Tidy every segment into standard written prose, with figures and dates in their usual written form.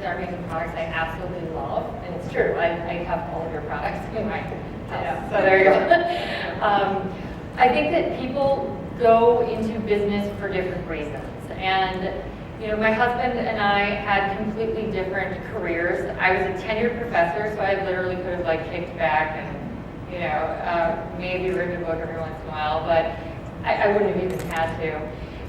start making products I absolutely love, and it's true, I have all of your products in my house, so there you go. I think that people go into business for different reasons, and you know, my husband and I had completely different careers. I was a tenured professor, so I literally could have like kicked back and, you know, maybe written a book every once in a while, but I wouldn't have even had to.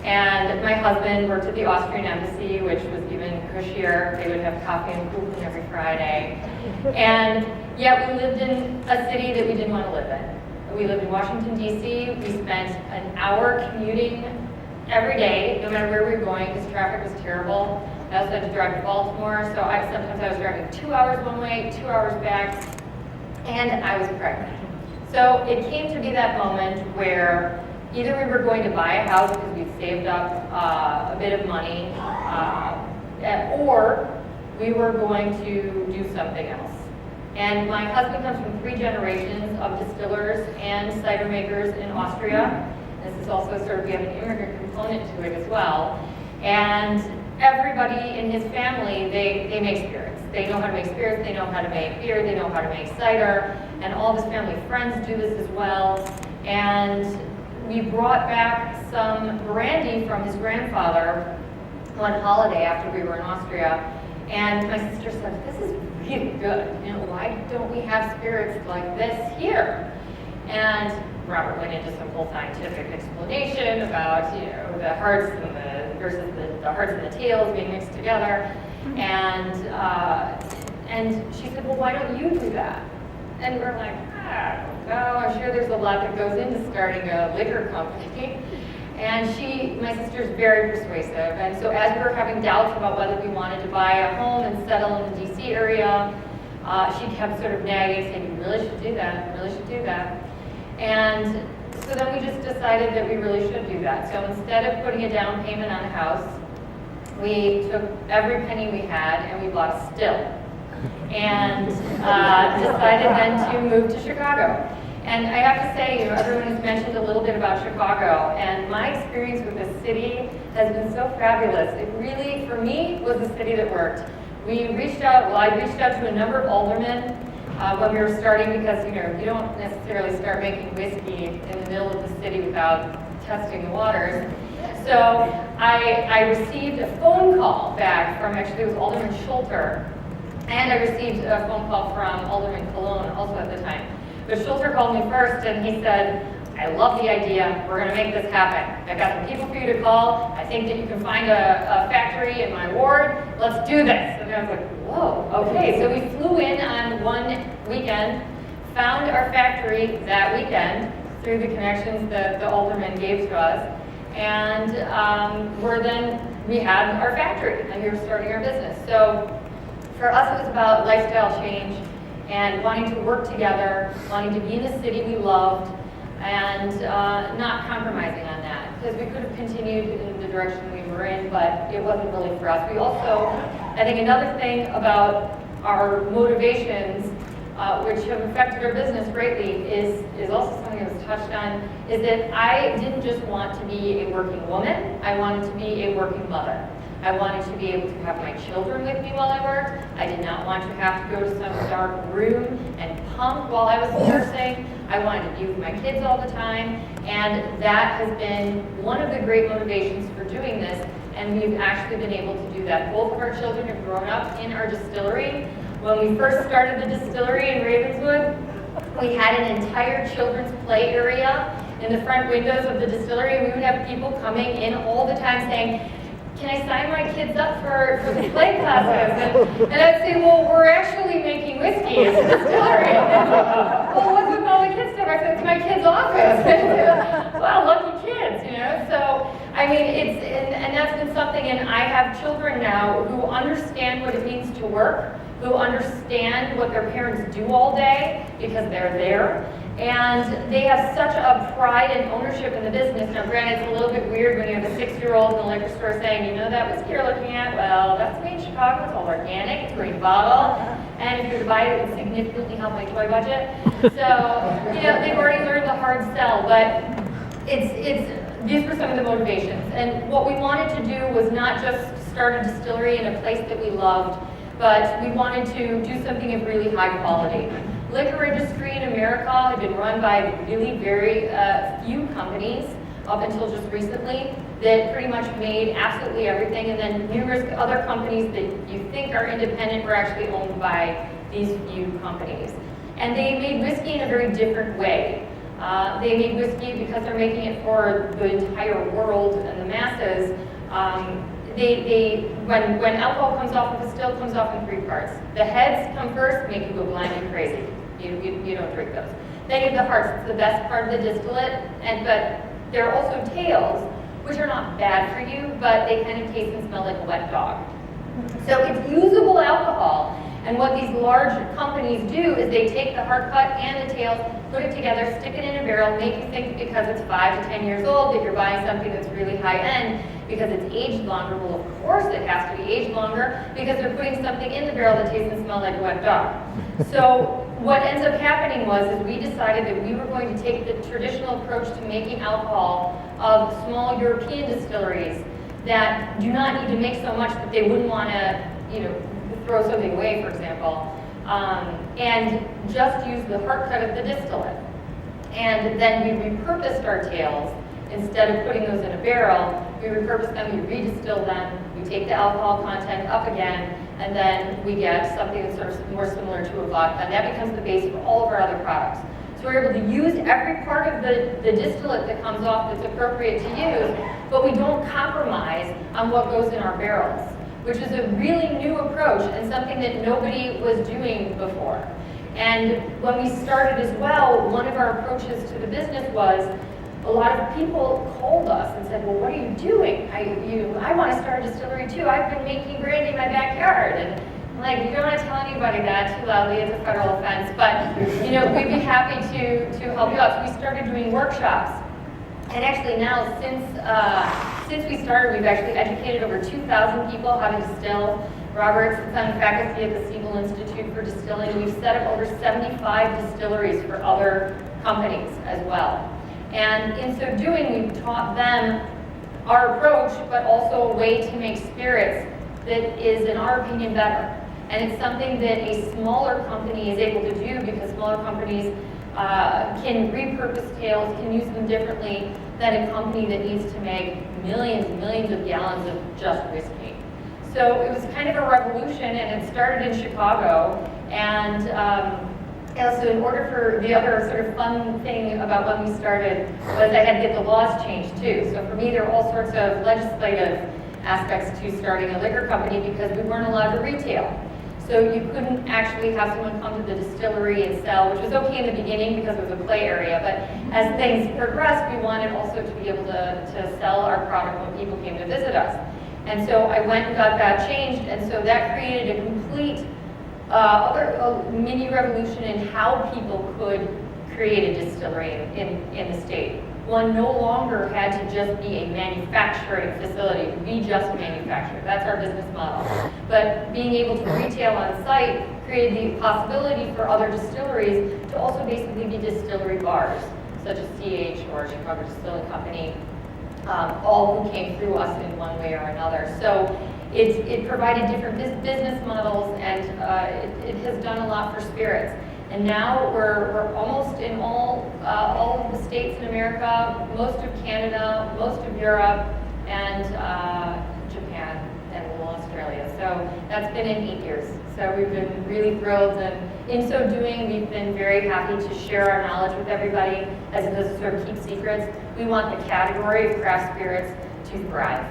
And my husband worked at the Austrian embassy, which was even cushier. They would have coffee and kuchen every Friday. And yet we lived in a city that we didn't want to live in. We lived in Washington, D.C. We spent an hour commuting every day, no matter where we were going, because traffic was terrible. I also had to drive to Baltimore, so sometimes I was driving 2 hours one way, 2 hours back, and I was pregnant. So it came to be that moment where either we were going to buy a house because we'd saved up a bit of money, or we were going to do something else. And my husband comes from 3 generations of distillers and cider makers in Austria. This is also sort of, we have an immigrant component to it as well. And everybody in his family, they make spirits. They know how to make spirits, they know how to make beer, they know how to make cider, and all of his family friends do this as well. And we brought back some brandy from his grandfather one holiday after we were in Austria, and my sister said, "This is really good. You know, why don't we have spirits like this here?" And Robert went into some full scientific explanation about, you know, the hearts and the versus the hearts and the tails being mixed together, and she said, "Well, why don't you do that?" And we're like, I don't know, I'm sure there's a lot that goes into starting a liquor company. And my sister's very persuasive, and so as we were having doubts about whether we wanted to buy a home and settle in the DC area, she kept sort of nagging, saying, "You really should do that, you really should do that." And so then we just decided that we really should do that. So instead of putting a down payment on a house, we took every penny we had and we bought a still. And decided then to move to Chicago. And I have to say, you know, everyone has mentioned a little bit about Chicago, and my experience with the city has been so fabulous. It really, for me, was a city that worked. I reached out to a number of aldermen when we were starting, because, you know, you don't necessarily start making whiskey in the middle of the city without testing the waters. So I received a phone call back from, actually it was Alderman Schulter, and I received a phone call from Alderman Cologne also at the time. But Schulter called me first and he said, "I love the idea, we're gonna make this happen. I've got some people for you to call. I think that you can find a factory in my ward. Let's do this." And I was like, whoa, okay. So we flew in on one weekend, found our factory that weekend through the connections that the alderman gave to us, and we had our factory and we were starting our business. So for us, it was about lifestyle change and wanting to work together, wanting to be in a city we loved, and not compromising on that, because we could have continued in the direction we were in, but it wasn't really for us. We also, I think another thing about our motivations, which have affected our business greatly, is also something that was touched on, is that I didn't just want to be a working woman, I wanted to be a working mother. I wanted to be able to have my children with me while I worked. I did not want to have to go to some dark room and pump while I was nursing. I wanted to be with my kids all the time, and that has been one of the great motivations for doing this, and we've actually been able to do that. Both of our children have grown up in our distillery. When we first started the distillery in Ravenswood, we had an entire children's play area in the front windows of the distillery. We would have people coming in all the time saying, "Can I sign my kids up for the play classes?" And I'd say, "Well, we're actually making whiskey. It's a distillery." "Well, what's with all the kids stuff?" I said, "It's my kid's office." Well, lucky kids, you know? So, I mean, and that's been something, and I have children now who understand what it means to work, who understand what their parents do all day because they're there. And they have such a pride and ownership in the business. Now, granted, it's a little bit weird when you have a 6-year-old in the liquor store saying, "You know that whiskey you're looking at? Well, that's made in Chicago. It's all organic. It's a green bottle. And if you were to buy it, it would significantly help my toy budget." So, you know, they've already learned the hard sell. But these were some of the motivations. And what we wanted to do was not just start a distillery in a place that we loved, but we wanted to do something of really high quality. Liquor industry in America had been run by really very few companies up until just recently that pretty much made absolutely everything, and then numerous other companies that you think are independent were actually owned by these few companies. And they made whiskey in a very different way. They made whiskey because they're making it for the entire world and the masses. When alcohol comes off of a still, it comes off in 3 parts. The heads come first, make you go blind and crazy. You don't drink those. Then you have the hearts, it's the best part of the distillate, but there are also tails, which are not bad for you, but they kind of taste and smell like a wet dog. So it's usable alcohol, and what these large companies do is they take the heart cut and the tails, put it together, stick it in a barrel, make you think because it's 5 to 10 years old that you're buying something that's really high end because it's aged longer. Well, of course it has to be aged longer because they're putting something in the barrel that tastes and smells like a wet dog. So what ends up happening was we decided that we were going to take the traditional approach to making alcohol of small European distilleries that do not need to make so much that they wouldn't want to, throw something away, for example, and just use the heart cut of the distillate. And then we repurposed our tails. Instead of putting those in a barrel, we repurpose them, we redistill them, we take the alcohol content up again, and then we get something that's sort of more similar to a vodka, and that becomes the base for all of our other products. So we're able to use every part of the distillate that comes off that's appropriate to use, but we don't compromise on what goes in our barrels, which is a really new approach and something that nobody was doing before. And when we started as well, one of our approaches to the business was a lot of people called us and said, well, what are you doing? I want to start a distillery too. I've been making brandy in my backyard. And I'm like, you don't want to tell anybody that too loudly, it's a federal offense. But we'd be happy to help you out. So we started doing workshops. And actually now, since we started, we've actually educated over 2,000 people how to distill. Robert's on faculty at the Siebel Institute for Distilling. We've set up over 75 distilleries for other companies as well. And in so doing, we've taught them our approach, but also a way to make spirits that is, in our opinion, better. And it's something that a smaller company is able to do because smaller companies can repurpose tails, can use them differently than a company that needs to make millions and millions of gallons of just whiskey. So it was kind of a revolution, and it started in Chicago. And so in order for the other sort of fun thing about when we started was I had to get the laws changed too. So for me, there were all sorts of legislative aspects to starting a liquor company because we weren't allowed to retail. So you couldn't actually have someone come to the distillery and sell, which was okay in the beginning because it was a play area, but as things progressed, we wanted also to be able to sell our product when people came to visit us. And so I went and got that changed, and so that created a complete other mini revolution in how people could create a distillery in the state. One no longer had to just be a manufacturing facility. We just manufacture. That's our business model. But being able to retail on site created the possibility for other distilleries to also basically be distillery bars, such as CH or Chicago Distilling Company, all who came through us in one way or another. So it provided different business models, and it has done a lot for spirits. And now we're almost in all of the states in America, most of Canada, most of Europe, and Japan, and a little Australia. So that's been in 8 years. So we've been really thrilled, and in so doing, we've been very happy to share our knowledge with everybody as opposed to sort of keep secrets. We want the category of craft spirits to thrive.